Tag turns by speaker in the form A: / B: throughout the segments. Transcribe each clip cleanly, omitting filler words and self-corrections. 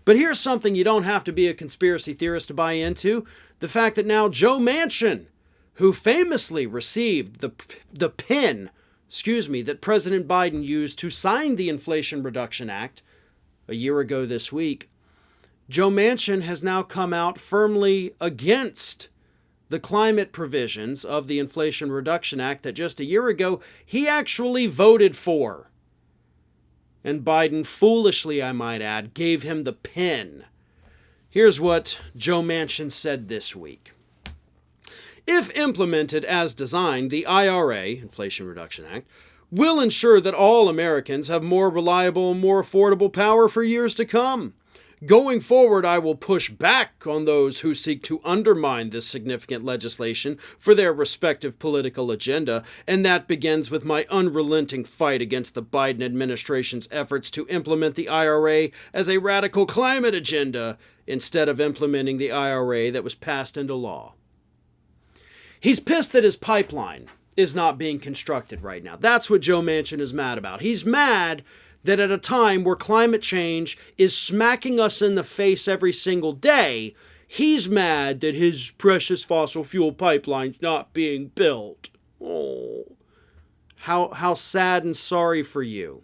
A: But here's something you don't have to be a conspiracy theorist to buy into. The fact that now Joe Manchin, who famously received the pen, that President Biden used to sign the Inflation Reduction Act a year ago this week, Joe Manchin has now come out firmly against the climate provisions of the Inflation Reduction Act that just a year ago he actually voted for. And Biden, foolishly I might add, gave him the pen. Here's what Joe Manchin said this week. If implemented as designed, the IRA, Inflation Reduction Act, will ensure that all Americans have more reliable and more affordable power for years to come. Going forward, I will push back on those who seek to undermine this significant legislation for their respective political agenda, and that begins with my unrelenting fight against the Biden administration's efforts to implement the IRA as a radical climate agenda instead of implementing the IRA that was passed into law. He's pissed that his pipeline is not being constructed right now. That's what Joe Manchin is mad about. He's mad that at a time where climate change is smacking us in the face every single day, he's mad that his precious fossil fuel pipeline's not being built. Oh, how sad and sorry for you.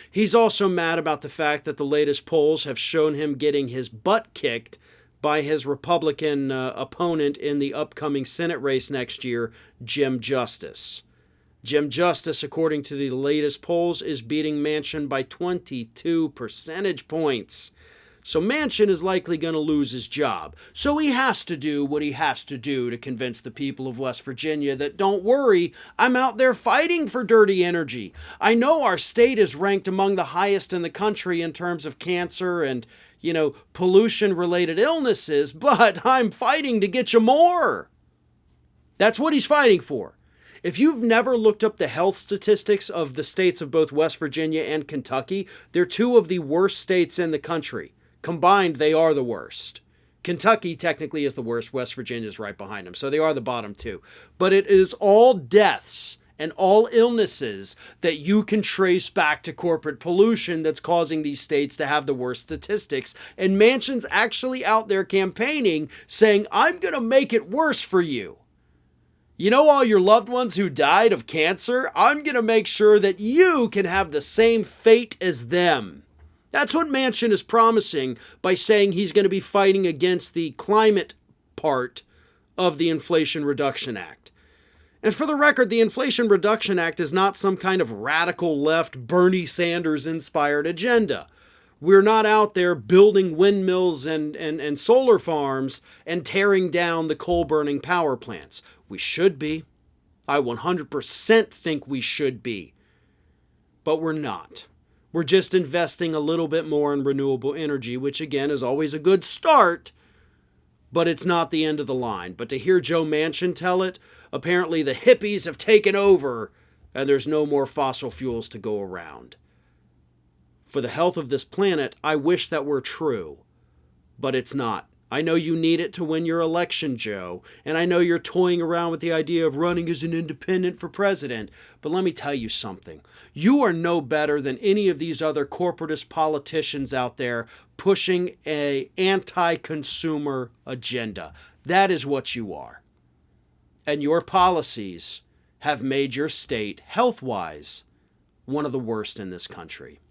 A: He's also mad about the fact that the latest polls have shown him getting his butt kicked by his Republican opponent in the upcoming Senate race next year, Jim Justice. Jim Justice, according to the latest polls, is beating Manchin by 22 percentage points. So Manchin is likely going to lose his job. So he has to do what he has to do to convince the people of West Virginia that, don't worry, I'm out there fighting for dirty energy. I know our state is ranked among the highest in the country in terms of cancer and, pollution-related illnesses, but I'm fighting to get you more. That's what he's fighting for. If you've never looked up the health statistics of the states of both West Virginia and Kentucky, they're two of the worst states in the country. Combined, they are the worst. Kentucky technically is the worst. West Virginia is right behind them, so they are the bottom two. But it is all deaths and all illnesses that you can trace back to corporate pollution that's causing these states to have the worst statistics. And Manchin's actually out there campaigning, saying, I'm going to make it worse for you. You know, all your loved ones who died of cancer? I'm going to make sure that you can have the same fate as them. That's what Manchin is promising by saying he's going to be fighting against the climate part of the Inflation Reduction Act. And for the record, the Inflation Reduction Act is not some kind of radical left Bernie Sanders-inspired agenda. We're not out there building windmills and solar farms and tearing down the coal-burning power plants. We should be. I 100% think we should be. But we're not. We're just investing a little bit more in renewable energy, which again is always a good start, but it's not the end of the line. But to hear Joe Manchin tell it, apparently the hippies have taken over and there's no more fossil fuels to go around. For the health of this planet, I wish that were true, but it's not. I know you need it to win your election, Joe, and I know you're toying around with the idea of running as an independent for president, but let me tell you something. You are no better than any of these other corporatist politicians out there pushing an anti-consumer agenda. That is what you are. And your policies have made your state, health-wise, one of the worst in this country.